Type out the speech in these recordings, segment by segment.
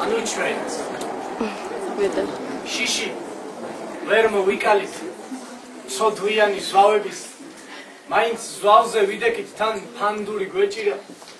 ანუ ჩვენ შიში ვერ მოვიკალით ცოდვიანი ზვავების მაინც ზვავზე ვიდექით თან ფანდური გვეჭირა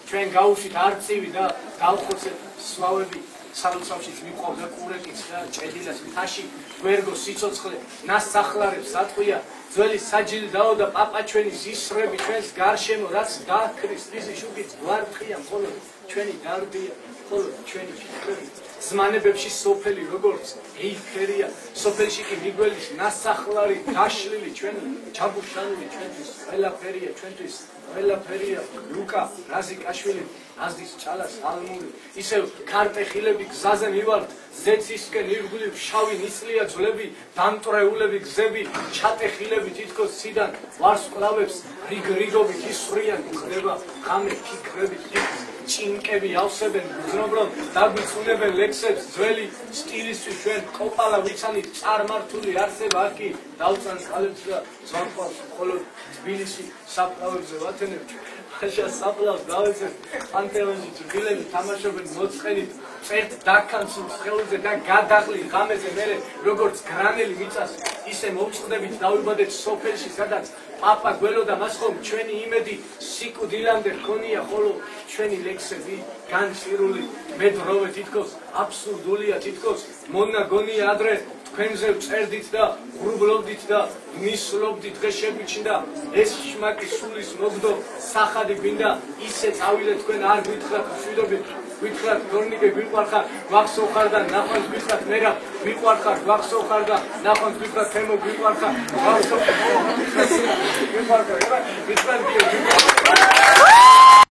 ჩვენ გავუშვით არწივი და გავხოცეთ ზვავები სალოცავშიც მიყვავდა ყურეკიც და ჭედილას მთაში გვერგო სიცოცხლე ნასახლარებს ატყვია ძველი საჯილი დაო და პაპა ჩვენი ზისრები ჩვენს გარშემო რაც დააქრის რიზი შუქით გვარტყია ხოლო ჩვენი დარდია ხოლო ჩვენი ფიქრები ზმანებებში სოფელი როგორც ეიფერია სოფელში კი მიგველის ნასახლარი დაშლილი ჩვენი ჩაბუშანული ჩვენთვის ყველაფერია ჩვენთვის ყველაფერია ლუკა რაზიკაშვილი აზდის ჭალას ალმური ისევ ქარტეხილები გზაზე მივართ ზეცისკენ ირგვლივ შავი ნისლია ძვლები დამტრეულები გზები ჩატეხილები თითქოს ციდან ვარსკვლავებს რიგრიგობით ისვრიან გზდება ღამე ფიქრებით ჭინკები ავსებენ გზნობრობ დაგვიწუნებენ ლექსებს ძველი სტილისტვის ჩვენ კოპალა ვიცანით წარმართული არსება აქი დავწან წყალებს და ზვანყავს მხოლოდ თბილისი საფლავებზე ვათენებ ხაშა საფლავს დავეცეთ პანთეონში თბილები თამაშობენ მოწყენით წერტ დაქანცულ ხელზე და გადაღლი ღამეზე მერე როგორც გრანელი მიწას ისე მოვწყდებით დავიბადეთ სოფელში სადაც პაპა გველოდა მას ხომ ჩვენი იმედი სიკვდილამდე ჰქონია ხოლო ჩვენი ლექსები განცირული მედროვე თითქოს აბსურდულია თითქოს მონაგონია ადრე თქვენზე წერდით და ღრუბლობდით და მისლობდით დღეს შეგვიჩნდა ეს შმაკი სულის მოგდო სახადი გვინდა ისე წავიდეთ თქვენ არ გვითხრათ მშვიდობით გვითხრათ გორნიკე გვიყვარხარ გვახსოვხარ და ნახვას გვითხრათ მერა გვიყვარხარ გვახსოვხარ და ნახვას გვითხრათ თემო გვიყვარხარ გვახსოვხარ